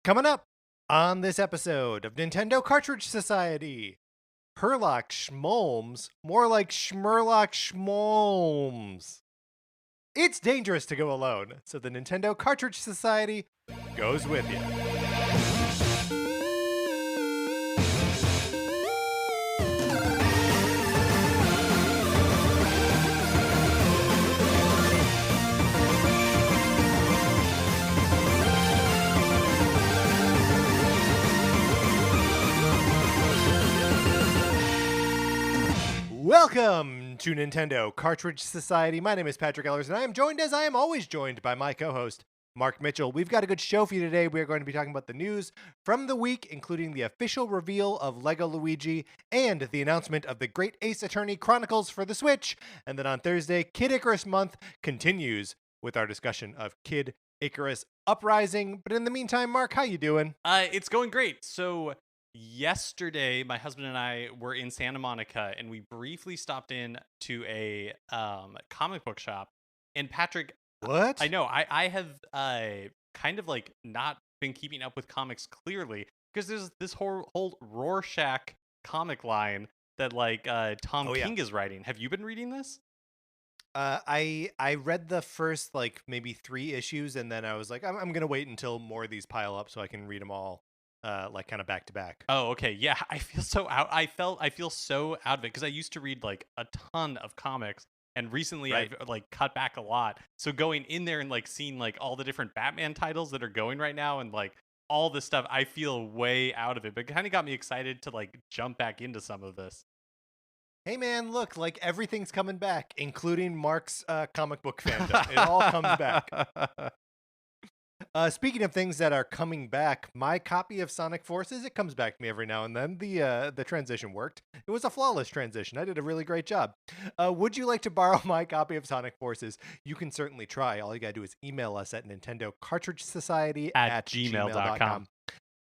Coming up on this episode of Nintendo Cartridge Society, Herlock Schmolms, more like Schmurlock Schmolms. It's dangerous to go alone, so the Nintendo Cartridge Society goes with you. Welcome to Nintendo Cartridge Society. My name is Patrick Ellers, and I am joined, as I am always joined, by my co-host, Mark Mitchell. We've got a good show for you today. We are going to be talking about the news from the week, including the official reveal of LEGO Luigi and the announcement of the Great Ace Attorney Chronicles for the Switch. And then on Thursday, Kid Icarus Month continues with our discussion of Kid Icarus Uprising. But in the meantime, Mark, how you doing? It's going great. So yesterday, my husband and I were in Santa Monica, and we briefly stopped in to a comic book shop. And Patrick, What? I know I have kind of like not been keeping up with comics clearly because there's this whole Rorschach comic line that Tom King is writing. Have you been reading this? I read the first maybe 3 issues, and then I was like, I'm gonna wait until more of these pile up so I can read them all kind of back to back. Oh, okay. Yeah, I feel so out. I feel so out of it because I used to read like a ton of comics, and recently Right. I've cut back a lot. So going in there and seeing all the different Batman titles that are going right now and all this stuff, I feel way out of it. But it kind of got me excited to jump back into some of this. Hey man, look, everything's coming back, including Mark's comic book fandom. It all comes back. Speaking of things that are coming back, my copy of Sonic Forces, it comes back to me every now and then. The transition worked. It was a flawless transition. I did a really great job. Would you like to borrow my copy of Sonic Forces? You can certainly try. All you gotta do is email us at Nintendo Cartridge Society at gmail.com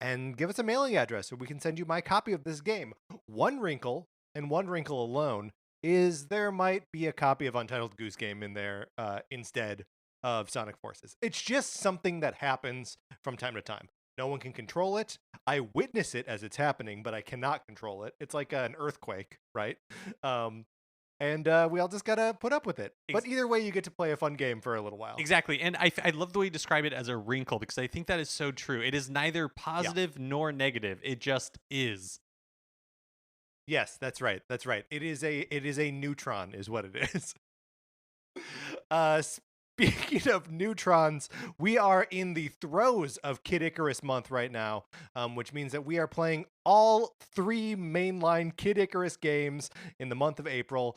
and give us a mailing address so we can send you my copy of this game. One wrinkle, and one wrinkle alone, is there might be a copy of Untitled Goose Game in there instead of Sonic Forces. It's just something that happens from time to time. No one can control it. I witness it as it's happening, but I cannot control it. It's like an earthquake, right? And we all just gotta put up with it. But either way, you get to play a fun game for a little while. Exactly. And I love the way you describe it as a wrinkle because I think that is so true. It is neither positive nor negative. It just is. Yes, that's right. That's right. It is a neutron is what it is. Speaking of neutrons, we are in the throes of Kid Icarus month right now, which means that we are playing all 3 mainline Kid Icarus games in the month of April.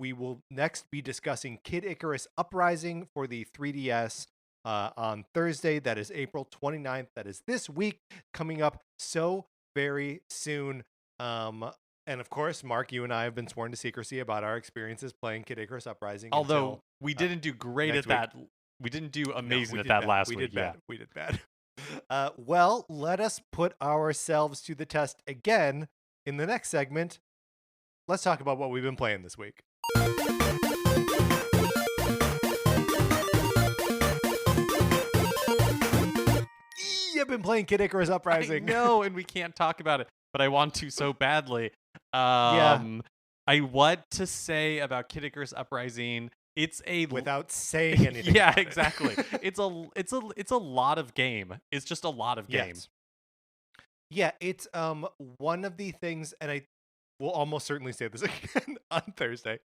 We will next be discussing Kid Icarus Uprising for the 3DS on Thursday. That is April 29th. That is this week, coming up so very soon. And of course, Mark, you and I have been sworn to secrecy about our experiences playing Kid Icarus Uprising. Although we didn't do great at that. We didn't do amazing at that last week. We did bad. Well, let us put ourselves to the test again in the next segment. Let's talk about what we've been playing this week. I've been playing Kid Icarus Uprising. No, and we can't talk about it, but I want to so badly. Yeah. I want to say about Kid Icarus Uprising. It's without saying anything. Yeah, exactly. It's a lot of game. It's just a lot of game. Yes. Yeah, it's one of the things, and I will almost certainly say this again on Thursday,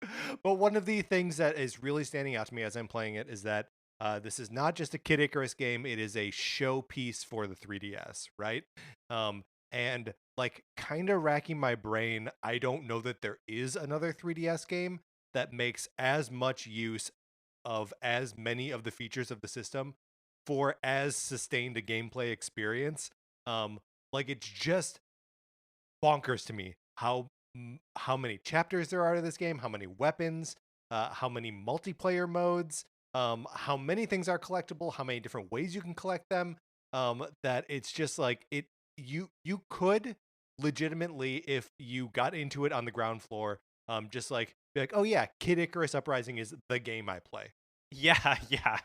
but one of the things that is really standing out to me as I'm playing it is that this is not just a Kid Icarus game, it is a showpiece for the 3DS, right? And kind of racking my brain, I don't know that there is another 3DS game that makes as much use of as many of the features of the system for as sustained a gameplay experience. It's just bonkers to me how many chapters there are to this game, how many weapons, how many multiplayer modes, how many things are collectible, how many different ways you can collect them. That it's just you could legitimately, if you got into it on the ground floor, just be like, oh yeah, Kid Icarus Uprising is the game I play. Yeah. Yeah.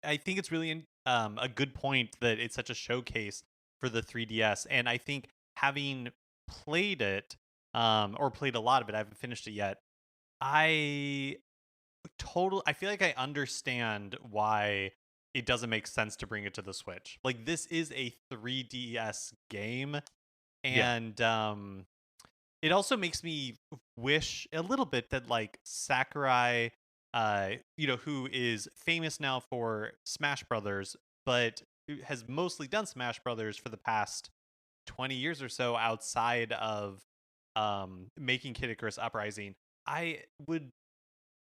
I think it's really a good point that it's such a showcase for the 3DS, and I think having played it, or played a lot of it, I haven't finished it yet. I I feel like I understand why it doesn't make sense to bring it to the Switch. Like this is a 3DS game, Yeah. and it also makes me wish a little bit that like Sakurai, who is famous now for Smash Brothers, but who has mostly done Smash Brothers for the past 20 years or so outside of making Kid Icarus Uprising. I would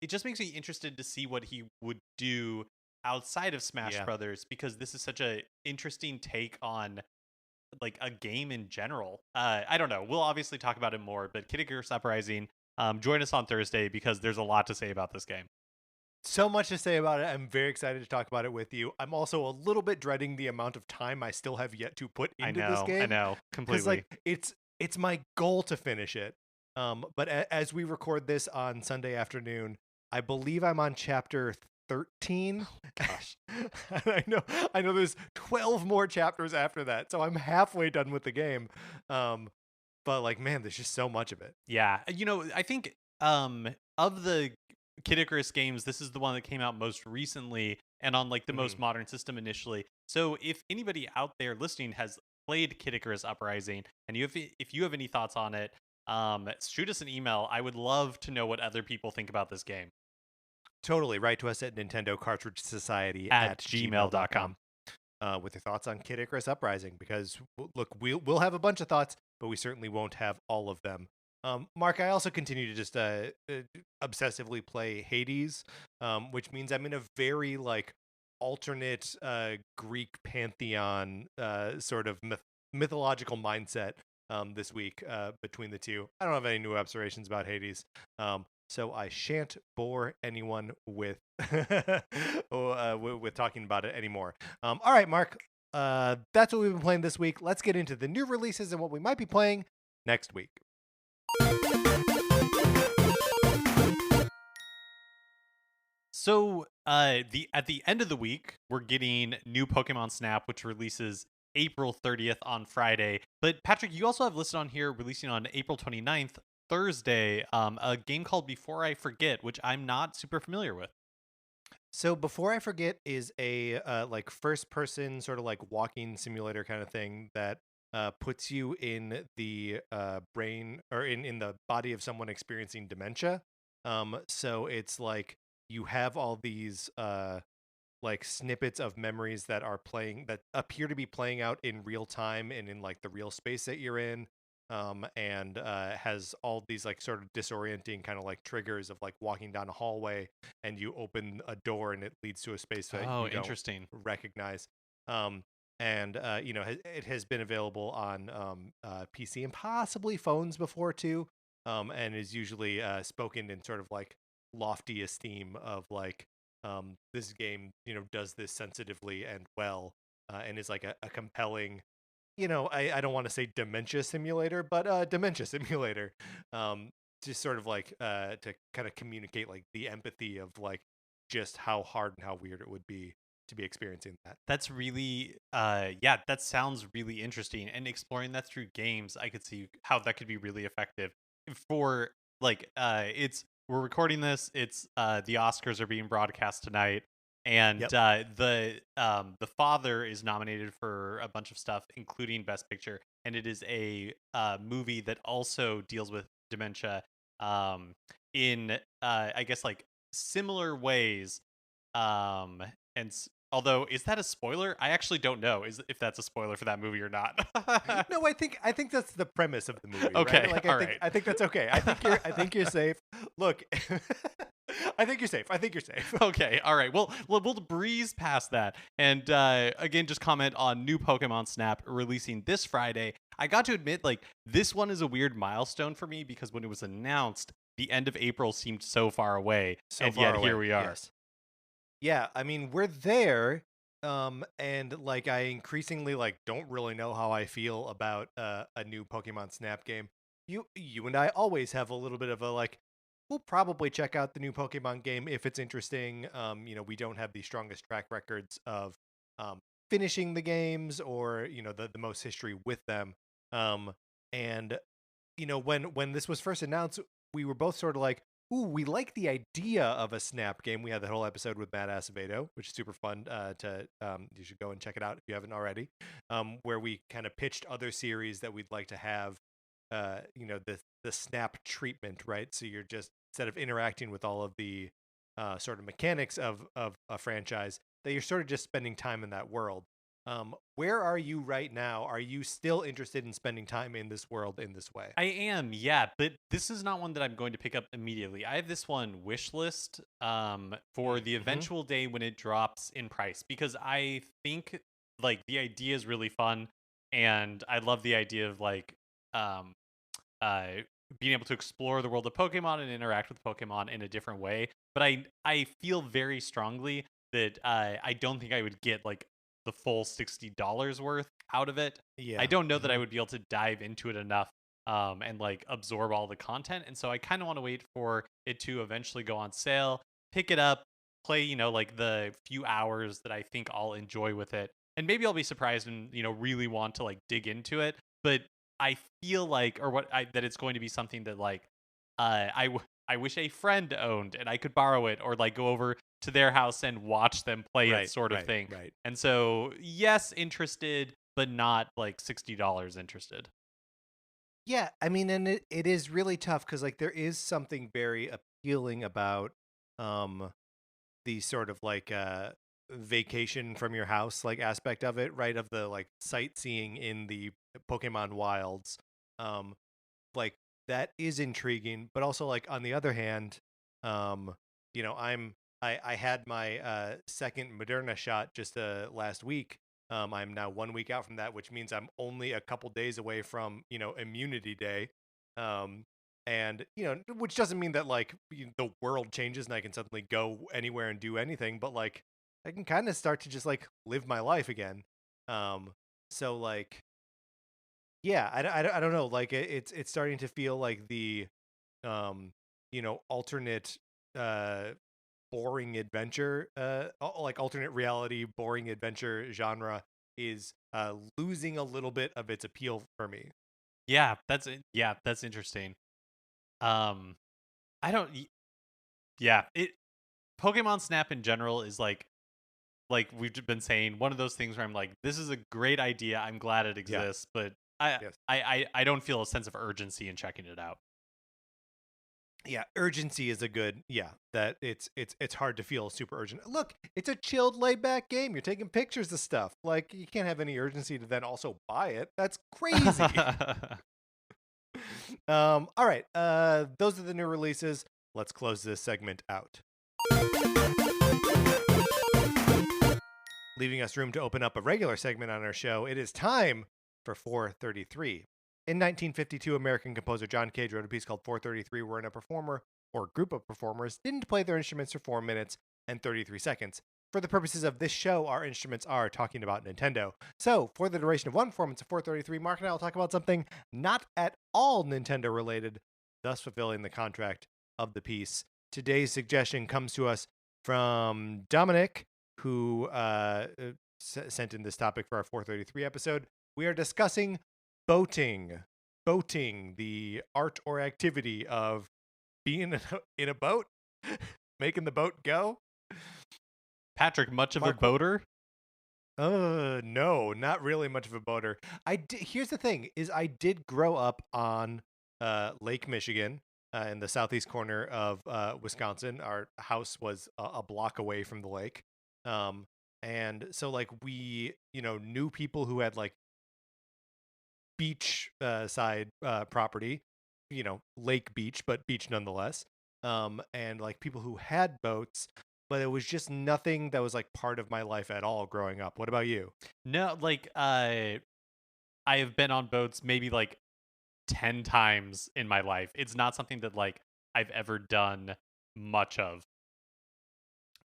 It just makes me interested to see what he would do outside of Smash Yeah. Brothers, because this is such a interesting take on like a game in general. I don't know. We'll obviously talk about it more, but Kid Icarus Uprising, join us on Thursday because there's a lot to say about this game. So much to say about it. I'm very excited to talk about it with you. I'm also a little bit dreading the amount of time I still have yet to put into this I game, know, because completely. like it's my goal to finish it. But as we record this on Sunday afternoon, I believe I'm on chapter 13. Gosh. I know there's 12 more chapters after that, so I'm halfway done with the game. Um, but like, man, there's just so much of it. Yeah, I think of the Kid Icarus games, this is the one that came out most recently and on like the most Mhm. modern system initially. So if anybody out there listening has played Kid Icarus Uprising and if you have any thoughts on it, shoot us an email. I would love to know what other people think about this game Totally. Write to us at Nintendo Cartridge Society at at gmail.com. gmail.com with your thoughts on Kid Icarus Uprising. Because look, we'll have a bunch of thoughts, but we certainly won't have all of them. Mark, I also continue to just obsessively play Hades, which means I'm in a very like alternate Greek pantheon sort of mythological mindset this week between the two. I don't have any new observations about Hades. So I shan't bore anyone with with talking about it anymore. All right, Mark. That's what we've been playing this week. Let's get into the new releases and what we might be playing next week. So, the at the end of the week, we're getting new Pokemon Snap, which releases April 30th on Friday. But Patrick, you also have listed on here releasing on April 29th, Thursday, a game called Before I Forget, which I'm not super familiar with. So Before I Forget is a like first person sort of like walking simulator kind of thing that puts you in the brain or in the body of someone experiencing dementia. So it's like you have all these like snippets of memories that are playing that appear to be playing out in real time and in like the real space that you're in, and has all these like sort of disorienting kind of like triggers of like walking down a hallway and you open a door and it leads to a space that Oh, you don't interesting. recognize. And it has been available on PC and possibly phones before too, and is usually spoken in sort of like lofty esteem of like this game does this sensitively and well, and is like a compelling, I don't want to say dementia simulator, but dementia simulator, just sort of like to kind of communicate like the empathy of like just how hard and how weird it would be to be experiencing that. That's really, yeah, that sounds really interesting. And exploring that through games, I could see how that could be really effective. For like, we're recording this. It's the Oscars are being broadcast tonight, and Yep. the father is nominated for a bunch of stuff, including Best Picture, and it is a movie that also deals with dementia, um, in I guess like similar ways, and although, is that a spoiler? I actually don't know is if that's a spoiler for that movie or not. No, I think that's the premise of the movie, right? Okay, Like all right. I think that's okay. I think you're safe. Look, I think you're safe. I think you're safe. Okay, all right. Well, we'll breeze past that. And again, just comment on new Pokemon Snap releasing this Friday. I got to admit, like, this one is a weird milestone for me because when it was announced, the end of April seemed so far away. So And far yet here away. we are. Yes. Yeah, I mean, we're there. And like I increasingly like don't really know how I feel about a new Pokemon Snap game. You and I always have a little bit of a like we'll probably check out the new Pokemon game if it's interesting. We don't have the strongest track records of finishing the games or the most history with them. Um, and when this was first announced, we were both sort of like, "Ooh, we like the idea of a Snap game." We had that whole episode with Matt Acevedo, which is super fun. You should go and check it out if you haven't already. Where we kind of pitched other series that we'd like to have. The Snap treatment, right? So you're just, instead of interacting with all of the sort of mechanics of a franchise, that you're sort of just spending time in that world. Where are you right now? Are you still interested in spending time in this world in this way? I am, yeah, but this is not one that I'm going to pick up immediately. I have this one wish list for the Mm-hmm. eventual day when it drops in price, because I think like the idea is really fun, and I love the idea of like um uh being able to explore the world of Pokemon and interact with Pokemon in a different way. But I feel very strongly that I don't think I would get like the full $60 worth out of it. I Yeah. don't know that I Mm-hmm. would be able to dive into it enough and like absorb all the content. And so I kind of want to wait for it to eventually go on sale, pick it up, play, like the few hours that I think I'll enjoy with it. And maybe I'll be surprised and, really want to like dig into it. But I feel like, that it's going to be something that like, I wish a friend owned and I could borrow it or like go over to their house and watch them play it Right. sort of Right. thing. Right. And so, yes, interested, but not like $60 interested. Yeah, I mean, and it is really tough because like there is something very appealing about um the sort of like vacation from your house like aspect of it, right? Of the like sightseeing in the Pokemon wilds. Um like that is intriguing, but also like on the other hand, um I had my second Moderna shot just last week. I'm now 1 week out from that, which means I'm only a couple days away from immunity day. um and which doesn't mean that like the world changes and I can suddenly go anywhere and do anything, but like I can kind of start to just like live my life again. So like yeah, I don't know. Like it's starting to feel like the um alternate uh boring adventure like alternate reality boring adventure genre is losing a little bit of its appeal for me. Yeah, that's interesting. Um, I don't. Yeah, it Pokemon Snap in general is like we've been saying, one of those things where I'm like, this is a great idea. I'm glad it Yeah. exists, but I Yes. I I don't feel a sense of urgency in checking it out. Yeah, urgency is a good, yeah, that it's hard to feel super urgent. Look, it's a chilled laid back game. You're taking pictures of stuff. Like you can't have any urgency to then also buy it. That's crazy. All right. Those are the new releases. Let's close this segment out, leaving us room to open up a regular segment on our show. It is time for 433. In 1952, American composer John Cage wrote a piece called 433, wherein a performer or group of performers didn't play their instruments for 4 minutes and 33 seconds. For the purposes of this show, our instruments are talking about Nintendo. So, for the duration of one performance of 433, Mark and I will talk about something not at all Nintendo related, thus fulfilling the contract of the piece. Today's suggestion comes to us from Dominic, who sent in this topic for our 433 episode. We are discussing boating. Boating, the art or activity of being in a boat, making the boat go. Patrick, much of a Mark, boater? no, not really much of a boater. Here's the thing: is I did grow up on Lake Michigan, in the southeast corner of Wisconsin. Our house was a block away from the lake, um, and so like we, knew people who had like beach side property, lake beach, but beach nonetheless. And like people who had boats, but it was just nothing that was like part of my life at all growing up. What about you? No, like I have been on boats maybe like 10 times in my life. It's not something that like I've ever done much of.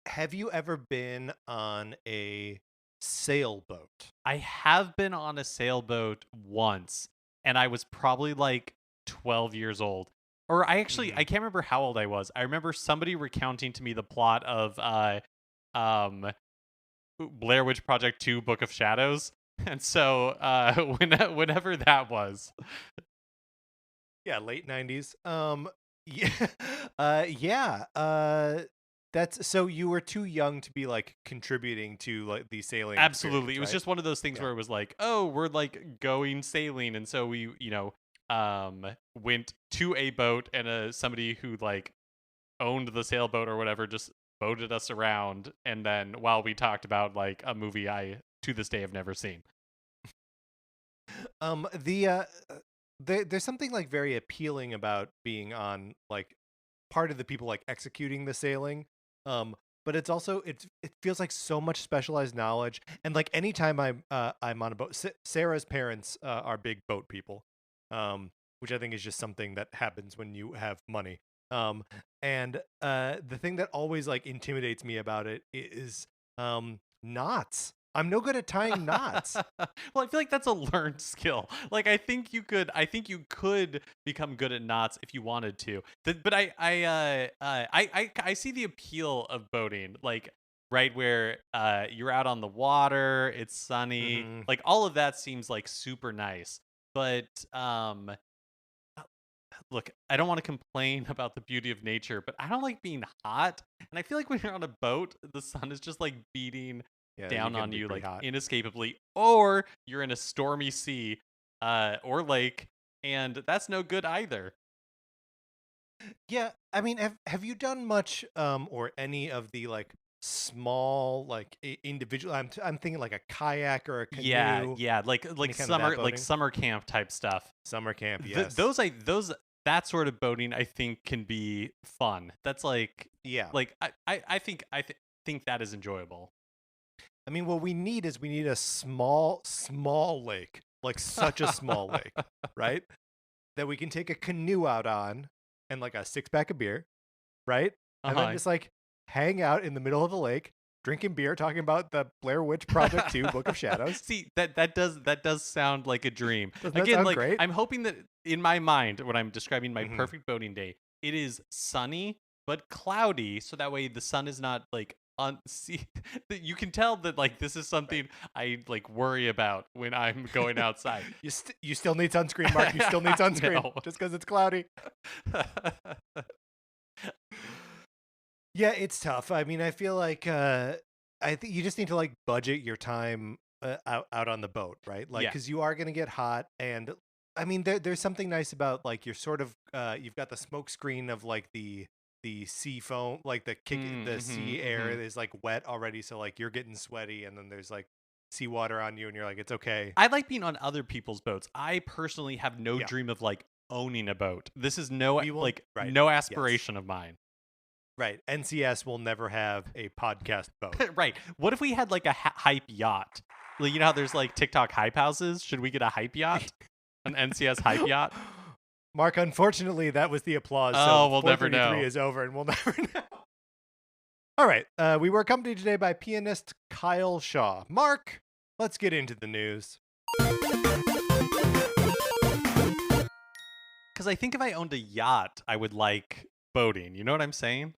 Have you ever been on a sailboat? I have been on a sailboat once, and I was probably like 12 years old. Or I Mm-hmm. can't remember how old I was. I remember somebody recounting to me the plot of um Blair Witch Project 2 Book of Shadows. And so whenever that was. Yeah, late 90s. Yeah. Yeah. That's so you were too young to be like contributing to like the sailing Absolutely. experience, It was right? just one of those things Yeah. where it was like, oh, we're like going sailing. And so we, went to a boat and somebody who like owned the sailboat or whatever just boated us around. And then while we talked about like a movie I to this day have never seen. There's something like very appealing about being on like part of the people like executing the sailing. But it's also it feels like so much specialized knowledge. And like anytime I'm on a boat, Sarah's parents are big boat people, which I think is just something that happens when you have money. Um, and the thing that always like intimidates me about it is knots. I'm no good at tying knots. Well, I feel like that's a learned skill. Like I think you could become good at knots if you wanted to. But I see the appeal of boating, like right where you're out on the water, it's sunny, Hmm. like all of that seems like super nice. But look, I don't want to complain about the beauty of nature, but I don't like being hot. And I feel like when you're on a boat, the sun is just like beating Yeah, you down can on be you pretty like hot. inescapably, or you're in a stormy sea or lake, and that's no good either. Yeah, I mean, have you done much or any of the like small like individual? I'm thinking like a kayak or a Yeah, canoe, yeah, any like kind of that summer boating. summer camp type stuff. Summer camp, Th- yes. those I those that sort of boating I think can be fun. That's Yeah. like I think that is enjoyable. I mean, what we need a small lake, like such a small lake, right? That we can take a canoe out on and like a six pack of beer, right? And then Uh-huh. just like hang out in the middle of the lake, drinking beer, talking about the Blair Witch Project 2 Book of Shadows. See, that does sound like a dream. Doesn't that Again, sound like great? I'm hoping that in my mind when I'm describing my Hmm. perfect boating day, it is sunny but cloudy so that way the sun is not like on see that you can tell that like this is Right. something I like worry about when I'm going outside. You still need sunscreen, Mark. You still need sunscreen No. just because it's cloudy. Yeah, it's tough. I mean, I feel like I think you just need to like budget your time out on the boat, right? Like, Yeah. because you are gonna get hot, and I mean, there's something nice about like you're sort of you've got the smoke screen of like the sea foam, like the sea air Mhm. is like wet already, so like you're getting sweaty, and then there's like seawater on you, and you're like, it's okay. I like being on other people's boats. I personally have no Yeah, dream of like owning a boat. This is no we will. like Right. no Yes. aspiration of mine. Right. NCS will never have a podcast boat. Right. What if we had like a hype yacht? Like, you know how there's like TikTok hype houses? Should we get a hype yacht? An NCS hype yacht? Mark, unfortunately, that was the applause. So Oh, we'll never 433 know. is over, and we'll never know. All right. We were accompanied today by pianist Kyle Shaw. Mark, let's get into the news. Because I think if I owned a yacht, I would like boating. You know what I'm saying?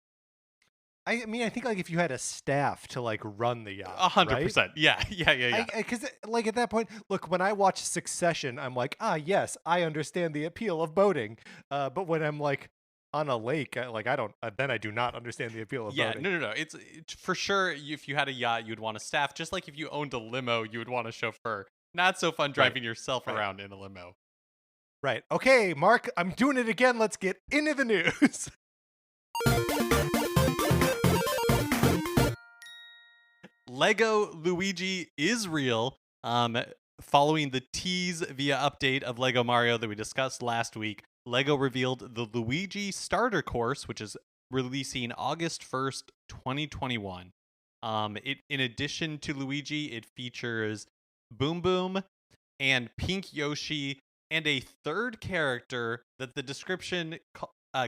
I mean, I think like if you had a staff to like run the yacht, right? 100%. Yeah, yeah, yeah, yeah. Because like at that point, look, when I watch Succession, I'm like, ah, yes, I understand the appeal of boating. But when I'm like on a lake, I don't. Then I do not understand the appeal of Yeah, boating. no, no, no. It's for sure. If you had a yacht, you'd want a staff. Just like if you owned a limo, you would want a chauffeur. Not so fun Right. driving yourself Right. around in a limo. Right. Okay, Mark, I'm doing it again. Let's get into the news. Lego Luigi is real. Following the tease via update of Lego Mario that we discussed last week, Lego revealed the Luigi Starter Course, which is releasing August 1st, 2021. In addition to Luigi, it features Boom Boom and Pink Yoshi and a third character that the description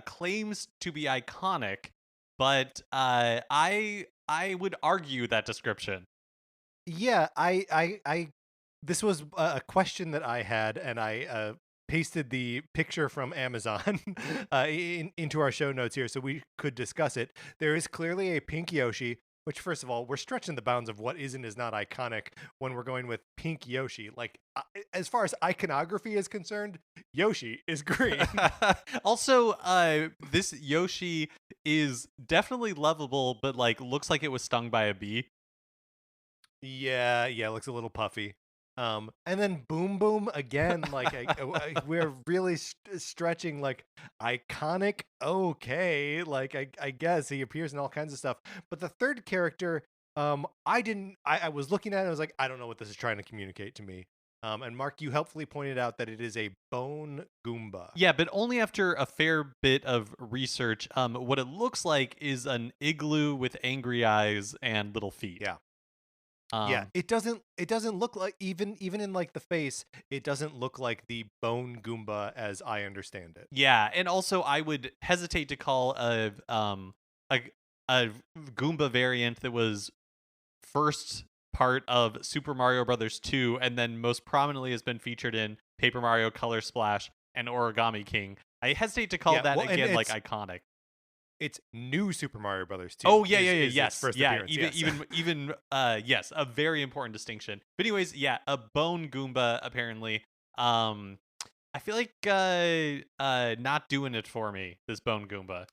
claims to be iconic, but I would argue that description. Yeah, this was a question that I had, and I pasted the picture from Amazon into our show notes here so we could discuss it. There is clearly a pink Yoshi. Which, first of all, we're stretching the bounds of what is and is not iconic when we're going with pink Yoshi. Like, as far as iconography is concerned, Yoshi is green. Also, this Yoshi is definitely lovable, but like looks like it was stung by a bee. Yeah, looks a little puffy. And then Boom Boom again, like we're really stretching like iconic. Okay, like I guess he appears in all kinds of stuff. But the third character, I was looking at it, I was like, I don't know what this is trying to communicate to me. And Mark, you helpfully pointed out that it is a bone Goomba. Yeah, but only after a fair bit of research. What it looks like is an igloo with angry eyes and little feet. Yeah. Yeah, Um, it doesn't look like, even in like the face, it doesn't look like the bone Goomba as I understand it. yeah, and also I would hesitate to call a a Goomba variant that was first part of Super Mario Brothers 2 and then most prominently has been featured in Paper Mario Color Splash and Origami King. I hesitate to call Yeah, that well, and again like iconic. it's new Super Mario Brothers 2. Oh yeah, Is its yes, first yeah. appearance. Even Yes. yes, a very important distinction. But anyways, yeah, a bone Goomba apparently. Um, I feel like not doing it for me. This bone Goomba.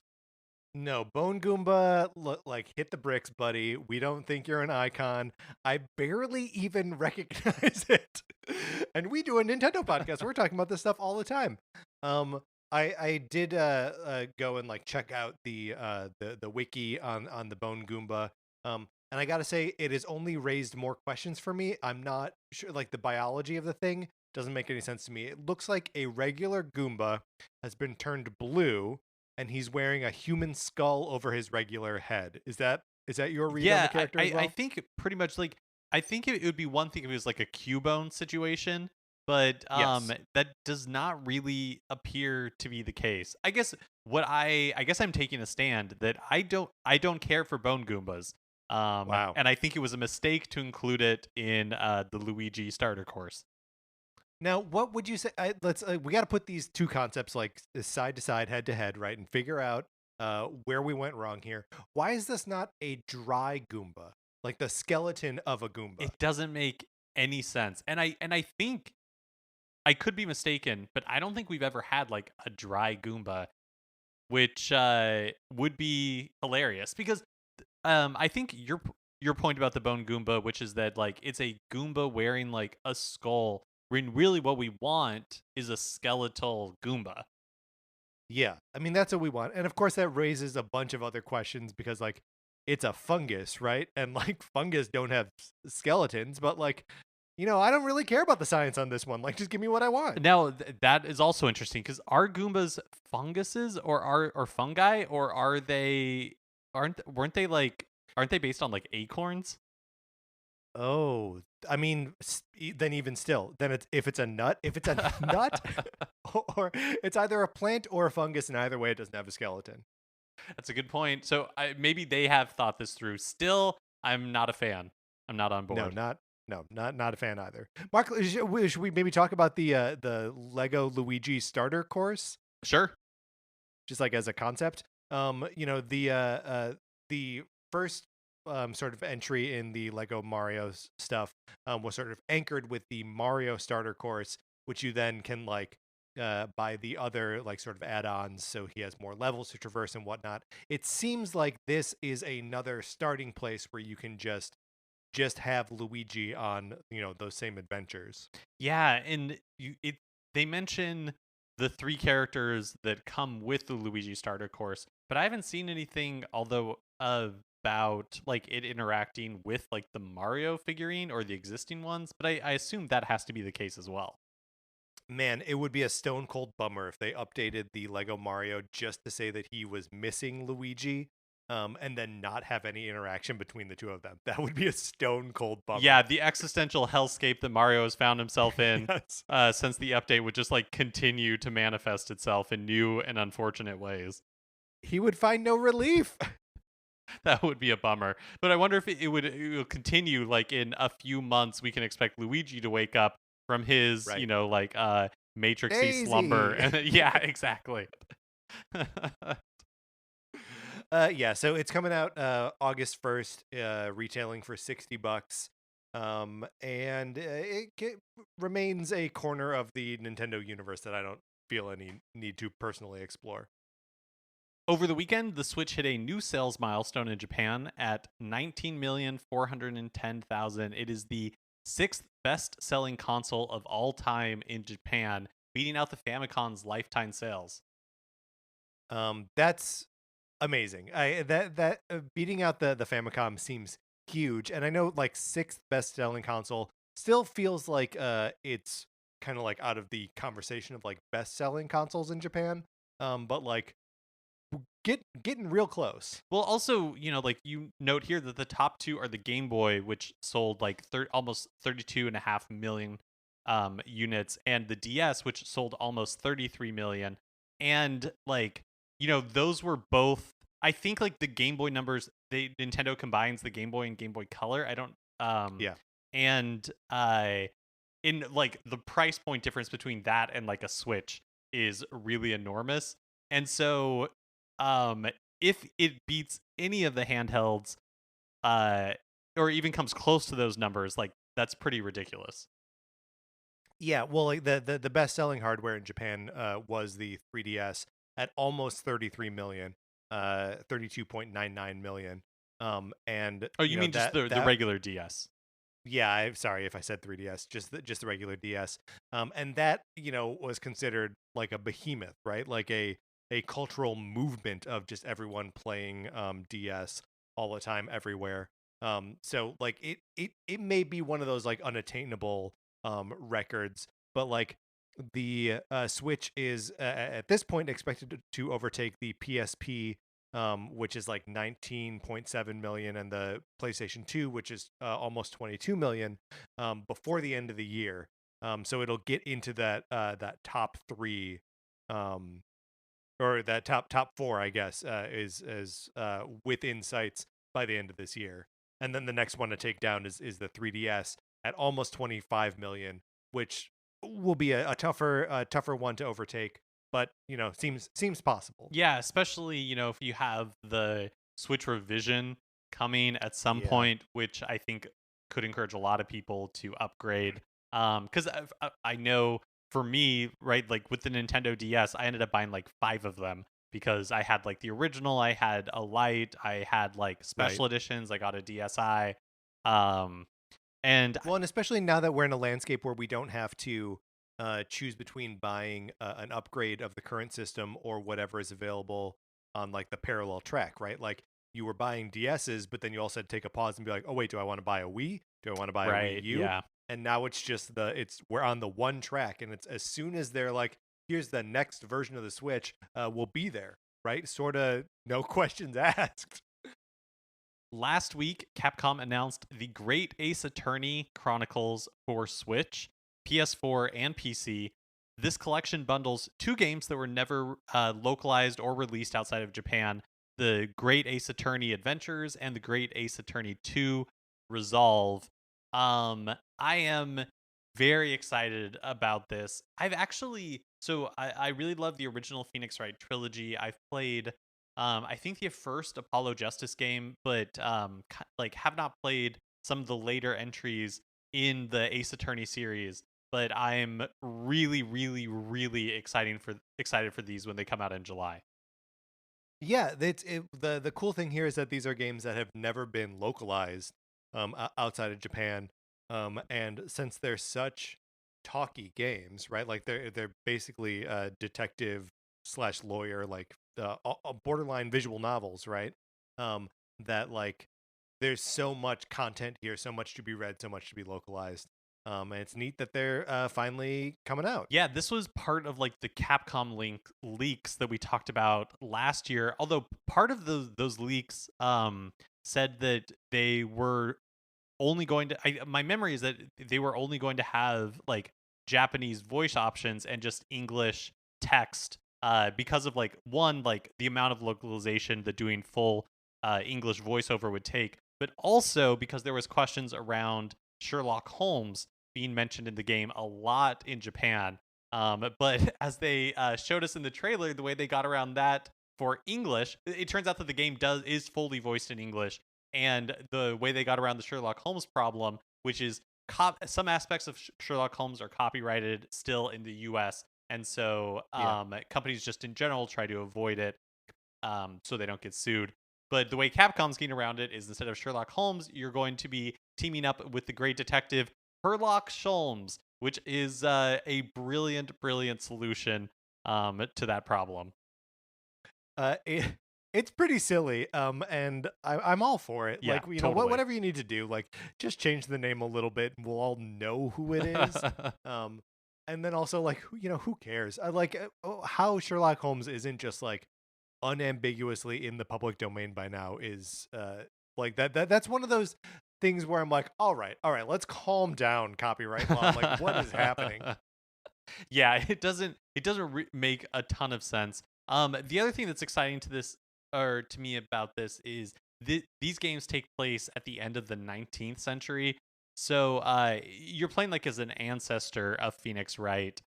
No, Bone Goomba, look, like, hit the bricks, buddy. We don't think you're an icon. I barely even recognize it. And we do a Nintendo podcast. We're talking about this stuff all the time. Um, I did go and like check out the wiki on the Bone Goomba. And I gotta say, it has only raised more questions for me. I'm not sure, like, the biology of the thing doesn't make any sense to me. It looks like a regular Goomba has been turned blue, and he's wearing a human skull over his regular head. Is that your read on the Yeah, character as I well? think pretty much like I think it would be one thing if it was like a Cubone situation, but Yes. that does not really appear to be the case. I guess I'm taking a stand that I don't care for Bone Goombas. Wow. And I think it was a mistake to include it in the Luigi starter course. Now, what would you say? Let's we got to put these two concepts like side to side, head to head, right, and figure out where we went wrong here. Why is this not a dry Goomba, like the skeleton of a Goomba? It doesn't make any sense. And I think I could be mistaken, but I don't think we've ever had like a dry Goomba, which would be hilarious because I think your point about the bone Goomba, which is that like it's a Goomba wearing like a skull, when really what we want is a skeletal Goomba. Yeah, I mean that's what we want, and of course that raises a bunch of other questions because like it's a fungus, right? And like fungus don't have skeletons, but like I don't really care about the science on this one. Like, just give me what I want. Now that is also interesting because are Goombas funguses or fungi or weren't they like aren't they based on like acorns? Oh, I mean, then even still, then if it's a nut, if it's a nut, or it's either a plant or a fungus, and either way, it doesn't have a skeleton. That's a good point. So maybe they have thought this through. Still, I'm not a fan. I'm not on No, board. not a fan either. Mark, should we maybe talk about the Lego Luigi Starter course, Sure. just like as a concept? The first sort of entry in the Lego Mario stuff was sort of anchored with the Mario Starter course, which you then can like buy the other like sort of add-ons, so he has more levels to traverse and whatnot. It seems like this is another starting place where you can just have Luigi on those same adventures. Yeah, and they mention the three characters that come with the Luigi starter course, but I haven't seen anything although about like it interacting with like the Mario figurine or the existing ones, but I assume that has to be the case as well. Man, it would be a stone cold bummer if they updated the Lego Mario just to say that he was missing Luigi, and then not have any interaction between the two of them. That would be a stone cold bummer. Yeah, the existential hellscape that Mario has found himself in Yes. since the update would just like continue to manifest itself in new and unfortunate ways. He would find no relief. That would be a bummer. But I wonder if it will continue. Like in a few months, we can expect Luigi to wake up from his, Right. like Matrixy Daisy. slumber. And yeah, exactly. Yeah, so it's coming out August 1st, retailing for $60. And remains a corner of the Nintendo universe that I don't feel any need to personally explore. Over the weekend, the Switch hit a new sales milestone in Japan at 19,410,000. It is the sixth best selling console of all time in Japan, beating out the Famicom's lifetime sales. That's amazing. I that beating out the Famicom seems huge, and I know like sixth best selling console still feels like it's kind of like out of the conversation of like best selling consoles in Japan. But like getting real close. Well, also, like you note here that the top two are the Game Boy, which sold like almost 32.5 million units, and the DS, which sold almost 33 million. And like, those were both. I think like the Game Boy numbers, Nintendo combines the Game Boy and Game Boy Color. I don't. Yeah. And in like the price point difference between that and like a Switch is really enormous. And so um if it beats any of the handhelds, uh, or even comes close to those numbers, like that's pretty ridiculous. Yeah, well, like the best selling hardware in Japan was the 3DS at almost 33 million, 32.99 million. And Oh, you mean just the that regular DS? yeah, I'm sorry if I said 3DS, just the regular DS. And that, was considered like a behemoth, right? Like a cultural movement of just everyone playing DS all the time everywhere. So like it may be one of those like unattainable records, but like the Switch is at this point expected to overtake the PSP, which is like 19.7 million, and the PlayStation 2, which is almost 22 million, before the end of the year. So it'll get into that top three, um, or that top four, I guess, is within sights by the end of this year. And then the next one to take down is the 3DS at almost 25 million, which will be a tougher one to overtake, but seems possible. Yeah, especially, if you have the Switch revision coming at some Yeah. point, which I think could encourage a lot of people to upgrade. Because I know for me, right, like with the Nintendo DS, I ended up buying like five of them because I had like the original, I had a Lite, I had like Right. special editions, I got a DSi. Um, and Well, and especially now that we're in a landscape where we don't have to choose between buying an upgrade of the current system or whatever is available on like the parallel track, right? Like you were buying DSs, but then you also had to take a pause and be like, oh wait, do I want to buy a Wii? Do I want to buy a Wii right, U? yeah. And now it's just we're on the one track, and it's as soon as they're like, here's the next version of the Switch, we'll be there, right? Sort of no questions asked. Last week, Capcom announced the Great Ace Attorney Chronicles for Switch, PS4, and PC. This collection bundles two games that were never localized or released outside of Japan: the Great Ace Attorney Adventures and the Great Ace Attorney 2 Resolve. I am very excited about this. I really love the original Phoenix Wright trilogy. I've played I think the first Apollo Justice game, but like have not played some of the later entries in the Ace Attorney series. But I'm really, really, really excited for these when they come out in July. Yeah, the cool thing here is that these are games that have never been localized outside of Japan, and since they're such talky games, right? Like they're basically detective slash lawyer, like borderline visual novels, right? That like there's so much content here, so much to be read, so much to be localized. And it's neat that they're finally coming out. Yeah, this was part of like the Capcom leaks that we talked about last year. Although part of those leaks said that they were only going to my memory is that they were only going to have like Japanese voice options and just English text, because of like one, like the amount of localization that doing full English voiceover would take, but also because there was questions around Sherlock Holmes being mentioned in the game a lot in Japan. But as they showed us in the trailer, the way they got around that for English. It turns out that the game is fully voiced in English, and the way they got around the Sherlock Holmes problem, which is some aspects of Sherlock Holmes are copyrighted still in the U.S., and so Yeah. companies just in general try to avoid it so they don't get sued. But the way Capcom's getting around it is instead of Sherlock Holmes, you're going to be teaming up with the great detective Herlock Sholmes, which is a brilliant, brilliant solution to that problem. It's pretty silly, and I'm all for it. Yeah, Like, you know, totally. whatever you need to do, like, just change the name a little bit, and we'll all know who it is. Um, and then also, like, you know, who cares? I like how Sherlock Holmes isn't just like unambiguously in the public domain by now is like that's one of those things where I'm like, all right, let's calm down, copyright law. Like, what is happening? Yeah, it doesn't make a ton of sense. The other thing that's exciting to this or to me about this is these games take place at the end of the 19th century. So you're playing like as an ancestor of Phoenix Wright,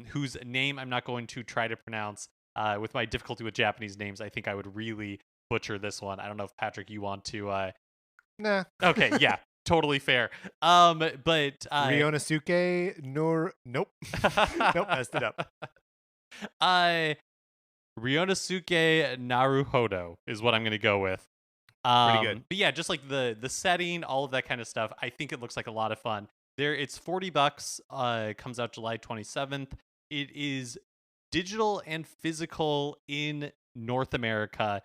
whose name I'm not going to try to pronounce. With my difficulty with Japanese names, I think I would really butcher this one. I don't know if Patrick, you want to. Nah. Okay, yeah, totally fair. But Ryonosuke Nur. Nope. Nope. Messed it up. uh, Ryonosuke Naruhodo is what I'm going to go with. Pretty good. But yeah, just like the setting, all of that kind of stuff. I think it looks like a lot of fun. It's $40. It comes out July 27th. It is digital and physical in North America.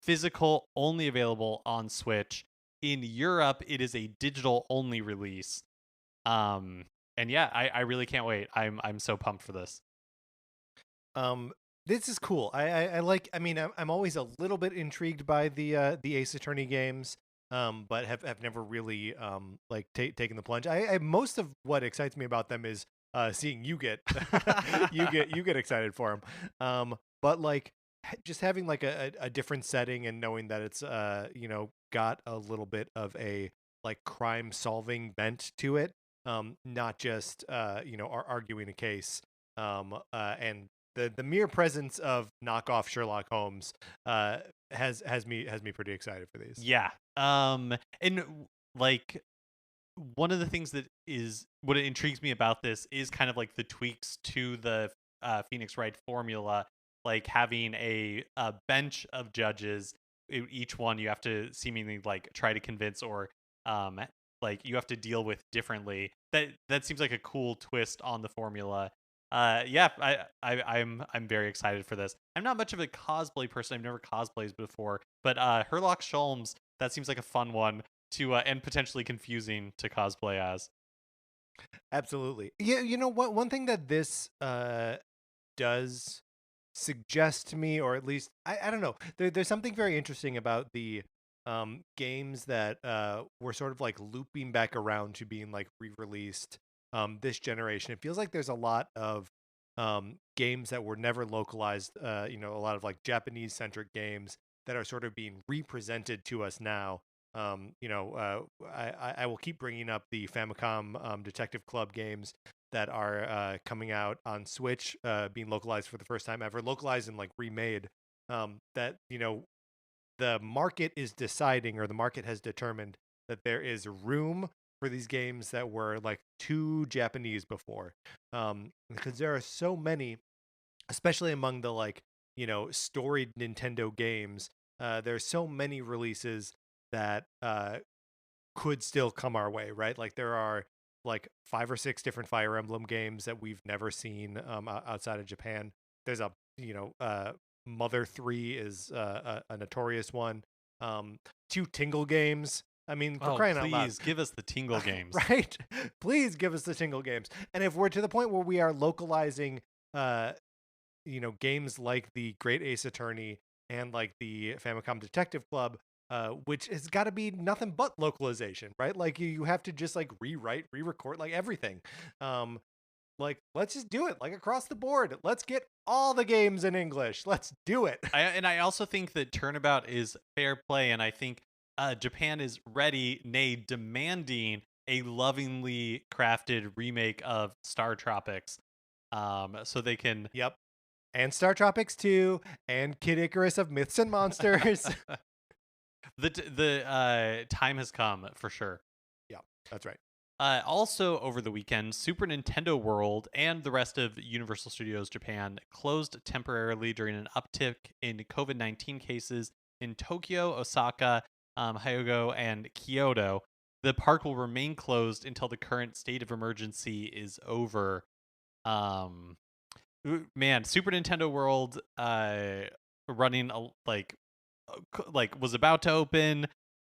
Physical only available on Switch. In Europe, it is a digital only release. And yeah, I really can't wait. I'm so pumped for this. Um, this is cool. I like. I mean, I'm always a little bit intrigued by the Ace Attorney games. But have never really like taken the plunge. I most of what excites me about them is seeing you get you get excited for them. But like just having like a different setting and knowing that it's you know, got a little bit of a like crime solving bent to it. Not just you know, arguing a case. And the mere presence of knockoff Sherlock Holmes has me pretty excited for these. Yeah. And like one of the things that is what intrigues me about this is kind of like the tweaks to the Phoenix Wright formula, like having a bench of judges. Each one you have to seemingly like try to convince or um like you have to deal with differently. That seems like a cool twist on the formula. Yeah, I'm very excited for this. I'm not much of a cosplay person. I've never cosplayed before, but Herlock Sholmes, that seems like a fun one to and potentially confusing to cosplay as. Absolutely. Yeah, you know what? One thing that this does suggest to me, or at least I don't know, there's something very interesting about the games that were sort of like looping back around to being like re-released this generation. It feels like there's a lot of games that were never localized, you know, a lot of like Japanese centric games that are sort of being represented to us now. You know, I will keep bringing up the Famicom Detective Club games that are coming out on Switch, being localized for the first time ever, localized and like remade. That, you know, the market is deciding, or the market has determined that there is room for these games that were like too Japanese before, because there are so many, especially among the like, you know, storied Nintendo games. There's so many releases that could still come our way, right? Like there are like 5 or 6 different Fire Emblem games that we've never seen outside of Japan. There's a, you know, Mother 3 is a notorious one. 2 Tingle games. I mean, for Oh, crying out loud. please give us the Tingle games. Right? Please give us the Tingle games. And if we're to the point where we are localizing uh you know, games like the Great Ace Attorney and like the Famicom Detective Club, which has got to be nothing but localization, right? Like you have to just like rewrite, re-record, like everything. Um, like let's just do it, like across the board. Let's get all the games in English. Let's do it. I also think that Turnabout is fair play, and I think Japan is ready, nay, demanding a lovingly crafted remake of Star Tropics, so they can Yep. and Star Tropics 2 and Kid Icarus of Myths and Monsters. The time has come for sure. Yeah, that's right. Also, over the weekend, Super Nintendo World and the rest of Universal Studios Japan closed temporarily during an uptick in COVID-19 cases in Tokyo, Osaka, Hyogo, and Kyoto. The park will remain closed until the current state of emergency is over. Um, Man, Super Nintendo World, running was about to open,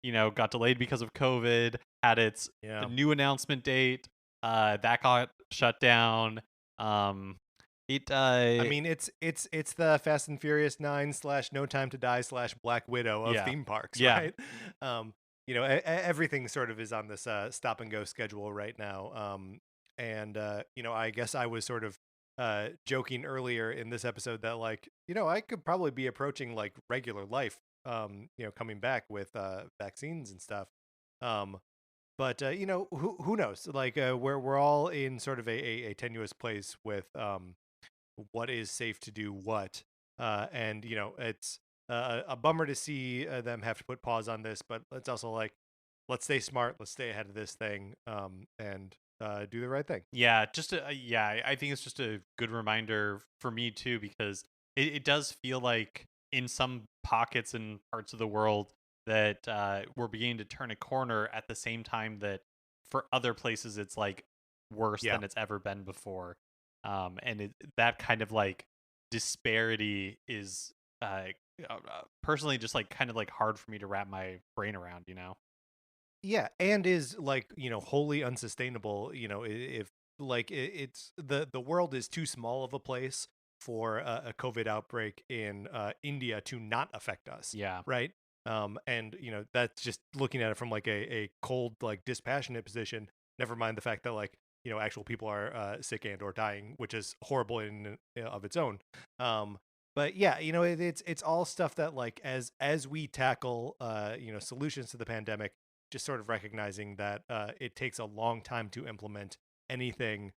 got delayed because of COVID, had its Yeah. new announcement date, that got shut down. Um, it I mean, it's the Fast and Furious 9 slash No Time to Die slash Black Widow of Yeah, theme parks, yeah, right? Everything sort of is on this stop and go schedule right now. I guess I was sort of joking earlier in this episode that like, I could probably be approaching like regular life, coming back with vaccines and stuff. Um, but who knows? Like, we're all in sort of a tenuous place with what is safe to do what. And it's a bummer to see them have to put pause on this, but it's also like, let's stay smart, let's stay ahead of this thing, and do the right thing. yeah. I think it's just a good reminder for me too, because it does feel like in some pockets and parts of the world that we're beginning to turn a corner at the same time that for other places it's like worse Yeah. than it's ever been before. That kind of like disparity is personally just like kind of like hard for me to wrap my brain around, Yeah, and is like, wholly unsustainable, if like it's the world is too small of a place for a COVID outbreak in India to not affect us, Yeah. right? And that's just looking at it from like a cold, like dispassionate position. Never mind the fact that like, actual people are sick and or dying, which is horrible in of its own. Um, but yeah, it's all stuff that like as we tackle solutions to the pandemic, just sort of recognizing that it takes a long time to implement anything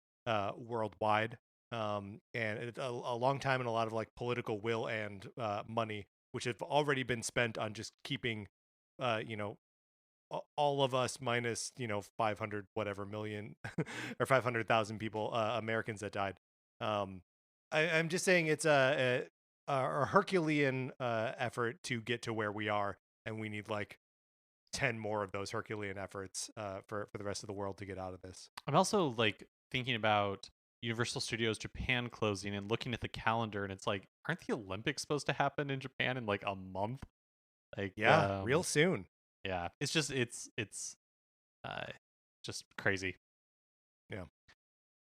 worldwide, and it's a long time and a lot of like political will and money, which have already been spent on just keeping, uh, you know, all of us minus 500 whatever million or 500,000 people, Americans that died. Um, I'm just saying it's a Herculean effort to get to where we are, and we need like 10 more of those Herculean efforts for the rest of the world to get out of this. I'm also like thinking about Universal Studios Japan closing and looking at the calendar, and it's like, aren't the Olympics supposed to happen in Japan in like a month? Like, Yeah, real soon. yeah, it's uh just crazy. Yeah.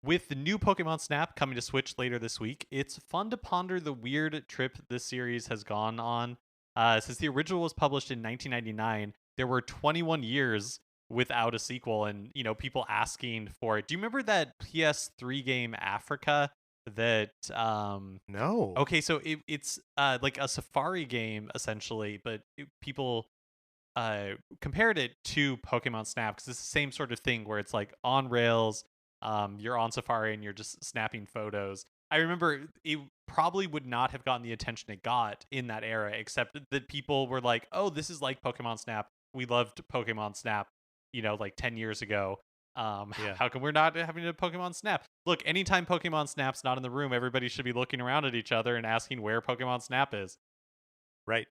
With the new Pokemon Snap coming to Switch later this week, it's fun to ponder the weird trip this series has gone on. Since the original was published in 1999, there were 21 years without a sequel, and people asking for it. Do you remember that PS3 game Africa? That No. Okay, so it's like a Safari game essentially, but people compared it to Pokemon Snap because it's the same sort of thing where it's like on rails. You're on Safari and you're just snapping photos. I remember it probably would not have gotten the attention it got in that era, except that people were like, "Oh, this is like Pokemon Snap. We loved Pokemon Snap, like 10 years ago. Yeah. How come we're not having a Pokemon Snap? Look, anytime Pokemon Snap's not in the room, everybody should be looking around at each other and asking where Pokemon Snap is." Right.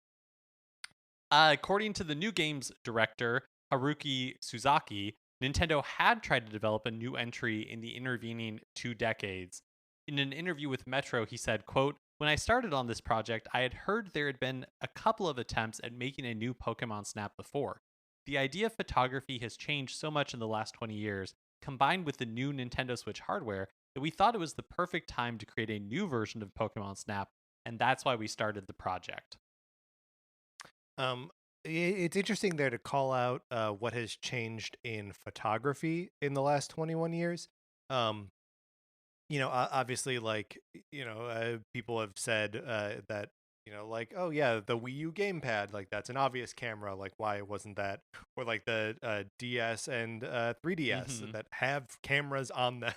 According to the new game's director, Haruki Suzaki, Nintendo had tried to develop a new entry in the intervening 2 decades. In an interview with Metro, he said, quote, "When I started on this project, I had heard there had been a couple of attempts at making a new Pokemon Snap before. The idea of photography has changed so much in the last 20 years, combined with the new Nintendo Switch hardware, that we thought it was the perfect time to create a new version of Pokemon Snap, and that's why we started the project." Um, it's interesting there to call out what has changed in photography in the last 21 years. Um, obviously, like, people have said that like, oh yeah, the Wii U gamepad, like that's an obvious camera. Like, why wasn't that? Or like the DS and 3DS Mm-hmm. that have cameras on them.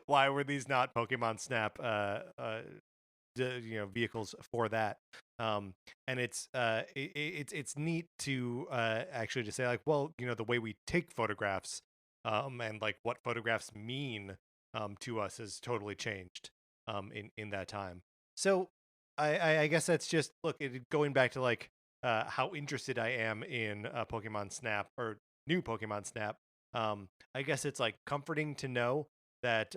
Why were these not Pokemon Snap vehicles for that? And it's neat to actually just say like, well, the way we take photographs and like what photographs mean to us has totally changed in that time. So I guess that's just look going back to like how interested I am in Pokemon Snap or new Pokemon Snap. I guess it's like comforting to know that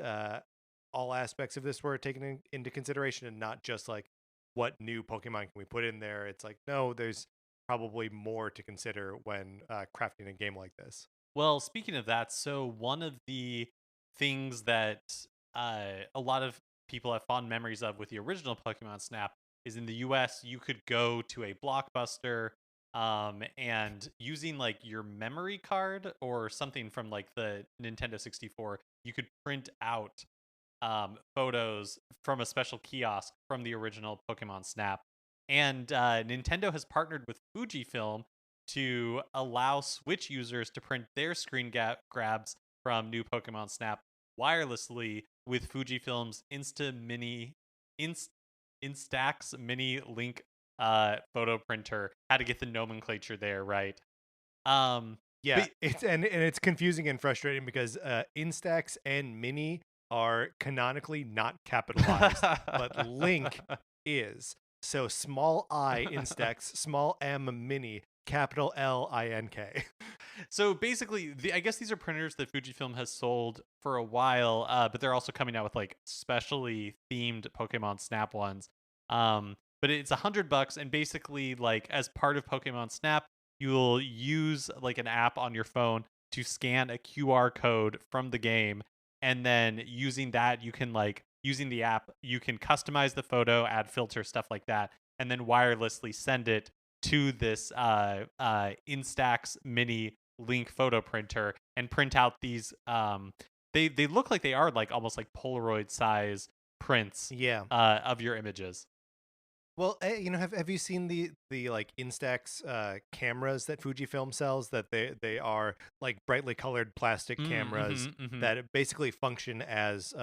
all aspects of this were taken into consideration and not just like what new Pokemon can we put in there. It's like no, there's probably more to consider when crafting a game like this. Well, speaking of that, so one of the things that a lot of people have fond memories of with the original Pokemon Snap is in the US, you could go to a Blockbuster and using like your memory card or something from like the Nintendo 64, you could print out photos from a special kiosk from the original Pokemon Snap. And Nintendo has partnered with Fujifilm to allow Switch users to print their grabs from new Pokemon Snap wirelessly with Fujifilm's Inst- Instax Mini Link photo printer. Had to get the nomenclature there right. Yeah, But and it's confusing and frustrating because Instax and Mini are canonically not capitalized, but Link is. So small I Instax, small M Mini, capital LINK. So basically, I guess these are printers that Fujifilm has sold for a while, but they're also coming out with like specially themed Pokemon Snap ones. But it's $100, and basically, like as part of Pokemon Snap, you'll use like an app on your phone to scan a QR code from the game, and then using that, you can like using the app, you can customize the photo, add filters, stuff like that, and then wirelessly send it to this Instax Mini Link photo printer and print out these they look like they are like almost like Polaroid size prints Yeah. of your images. Well, have you seen the like Instax cameras that Fujifilm sells? That they are like brightly colored plastic cameras Mm-hmm. that basically function as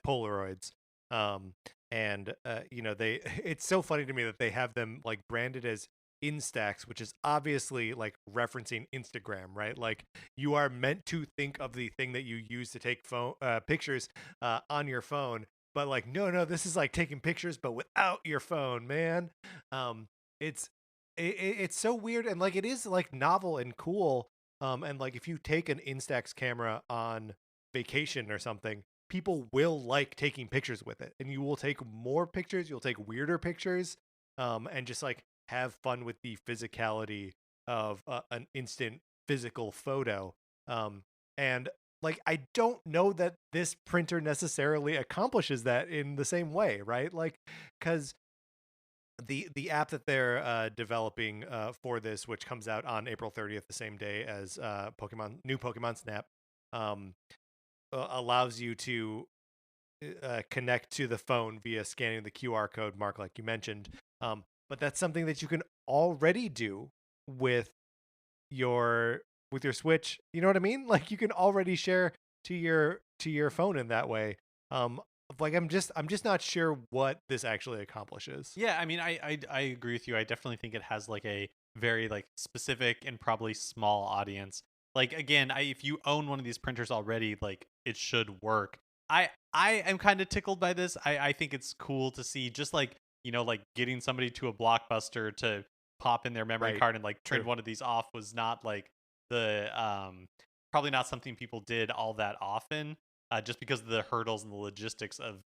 Polaroids. Um, and they it's so funny to me that they have them like branded as Instax, which is obviously like referencing Instagram, right? Like you are meant to think of the thing that you use to take phone pictures on your phone, but like no, this is like taking pictures but without your phone, man. um it's it's so weird, and like it is like novel and cool. And like if you take an Instax camera on vacation or something, people will like taking pictures with it, and you will take more pictures, you'll take weirder pictures, and just like have fun with the physicality of an instant physical photo. And like I don't know that this printer necessarily accomplishes that in the same way, right? Like cuz the app that they're developing for this, which comes out on April 30th, the same day as new Pokemon Snap, um, allows you to connect to the phone via scanning the QR code mark, like you mentioned. But that's something that you can already do with your with your Switch. You know what I mean? Like you can already share to your phone in that way. Um like I'm just not sure what this actually accomplishes. Yeah, I mean, I agree with you. I definitely think it has like a very like specific and probably small audience. Like again, if you own one of these printers already, like it should work. I am kind of tickled by this. I think it's cool to see just like like getting somebody to a Blockbuster to pop in their memory Right. card and like print True. one of these off was not like the probably not something people did all that often, just because of the hurdles and the logistics of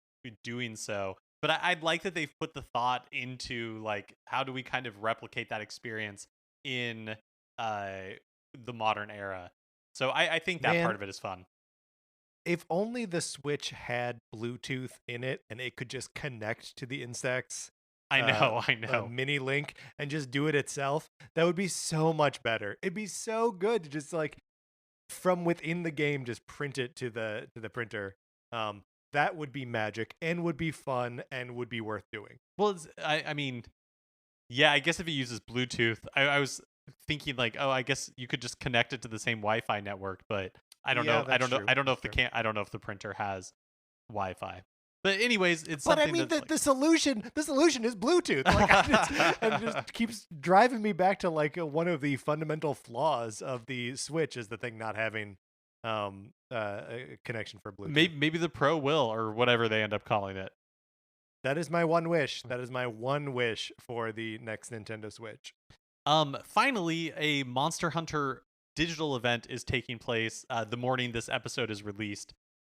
doing so. But I'd like that they've put the thought into like how do we kind of replicate that experience in uh, the modern era. So I think that part Man, of it is fun. if only the Switch had Bluetooth in it and it could just connect to the Instax I uh, know, I know. mini link and just do it itself, that would be so much better. It'd be so good to just like from within the game just print it to the printer. that would be magic and would be fun and would be worth doing. Well, I mean, yeah, I guess if it uses Bluetooth, I was thinking like, oh, I guess you could just connect it to the same Wi-Fi network, but I don't Yeah, know. I that's don't know. true. I don't know if That's true. I don't know if the printer has Wi-Fi. But anyways, it's But I something mean, that's the solution is Bluetooth. Like, it just keeps driving me back to like one of the fundamental flaws of the Switch is the thing not having a connection for Bluetooth. maybe the Pro will, or whatever they end up calling it. That is my one wish. That is my one wish for the next Nintendo Switch. Finally, a Monster Hunter digital event is taking place the morning this episode is released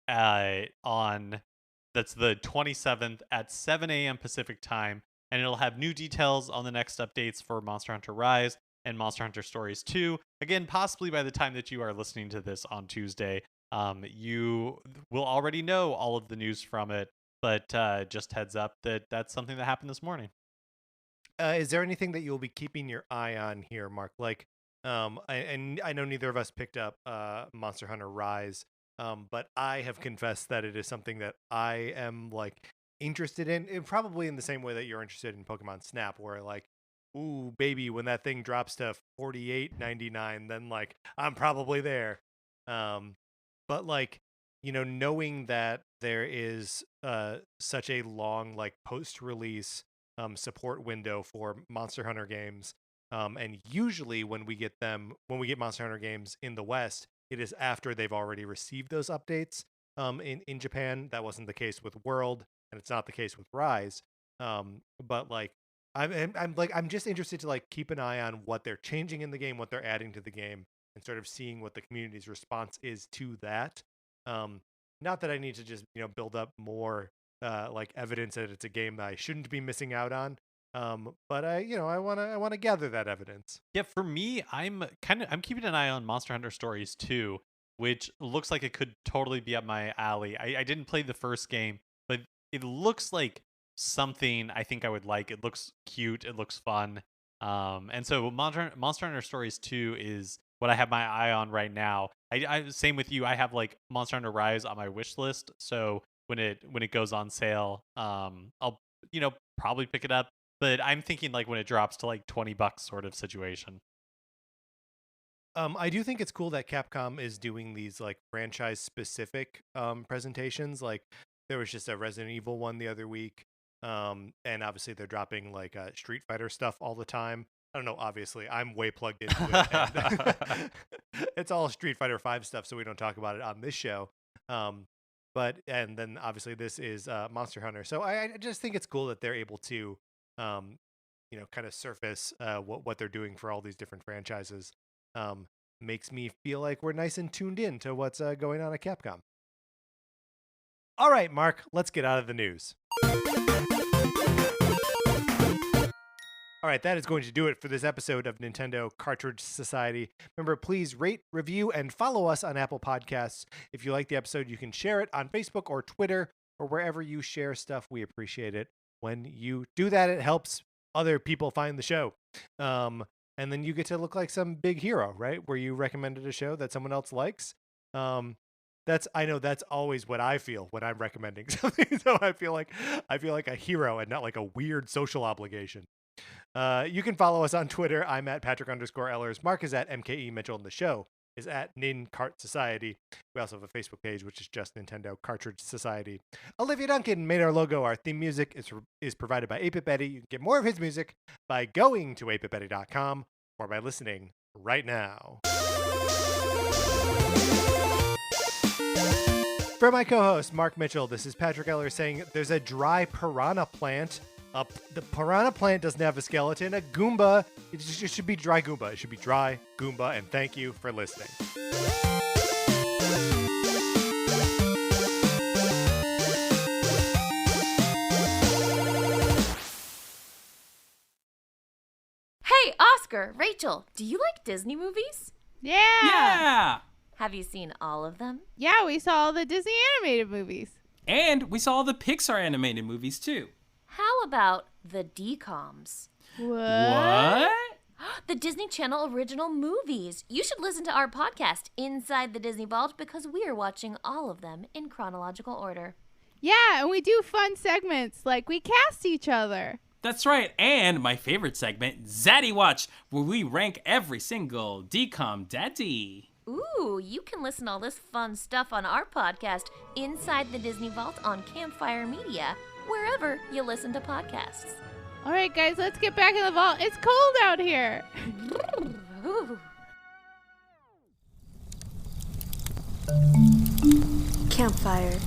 on that's the 27th at 7 a.m. Pacific time, and it'll have new details on the next updates for Monster Hunter Rise and Monster Hunter Stories 2. Again, possibly by the time that you are listening to this on Tuesday, you will already know all of the news from it, but just heads up that that's something that happened this morning. Is there anything that you'll be keeping your eye on here, Mark? Like, and I know neither of us picked up Monster Hunter Rise, but I have confessed that it is something that I am like interested in, probably in the same way that you're interested in Pokemon Snap, where like, ooh, baby, when that thing drops to $48.99, then like I'm probably there. But like, knowing that there is such a long like post-release support window for Monster Hunter games. And usually when we get Monster Hunter games in the West, it is after they've already received those updates. In Japan, that wasn't the case with World, and it's not the case with Rise. But like, I'm just interested to like keep an eye on what they're changing in the game, what they're adding to the game, and sort of seeing what the community's response is to that. Not that I need to just build up more like evidence that it's a game that I shouldn't be missing out on. But I want to gather that evidence. Yeah, for me, I'm keeping an eye on Monster Hunter Stories 2, which looks like it could totally be up my alley. I didn't play the first game, but it looks like something I think I would like. It looks cute, it looks fun. And so Monster Hunter Stories 2 is what I have my eye on right now. I same with you. I have like Monster Hunter Rise on my wish list. So when it goes on sale, I'll probably pick it up. But I'm thinking like when it drops to like $20 sort of situation. I do think it's cool that Capcom is doing these like franchise specific presentations. Like there was just a Resident Evil one the other week. And obviously they're dropping like Street Fighter stuff all the time. I don't know, obviously I'm way plugged into it. And it's all Street Fighter 5 stuff, so we don't talk about it on this show. But then obviously this is Monster Hunter. So I just think it's cool that they're able to kind of surface what they're doing for all these different franchises. Makes me feel like we're nice and tuned in to what's going on at Capcom. All right, Mark, let's get out of the news. All right, that is going to do it for this episode of Nintendo Cartridge Society. Remember, please rate, review, and follow us on Apple Podcasts. If you like the episode, you can share it on Facebook or Twitter or wherever you share stuff. We appreciate it. When you do that, it helps other people find the show. And then you get to look like some big hero, right? Where you recommended a show that someone else likes. I know that's always what I feel when I'm recommending something. So I feel like a hero and not like a weird social obligation. You can follow us on Twitter. I'm at Patrick_Ellers. Mark is at MKE Mitchell, and the show is at Nin Cart Society. We also have a Facebook page, which is just Nintendo Cartridge Society. Olivia Duncan made our logo. Our theme music is provided by 8-Bit Betty. You can get more of his music by going to 8bitbetty.com or by listening right now. For my co-host, Mark Mitchell, this is Patrick Eller saying there's a dry piranha plant. The piranha plant doesn't have a skeleton. A Goomba, it should be dry Goomba. It should be dry Goomba, and thank you for listening. Hey, Oscar, Rachel, do you like Disney movies? Yeah! Have you seen all of them? Yeah, we saw all the Disney animated movies. And we saw all the Pixar animated movies, too. How about the DComs? What? The Disney Channel original movies. You should listen to our podcast, Inside the Disney Vault, because we are watching all of them in chronological order. Yeah, and we do fun segments like we cast each other. That's right, and my favorite segment, Zaddy Watch, where we rank every single DCOM daddy. Ooh, you can listen to all this fun stuff on our podcast, Inside the Disney Vault on Campfire Media, wherever you listen to podcasts. All right, guys, let's get back in the vault. It's cold out here. Campfire.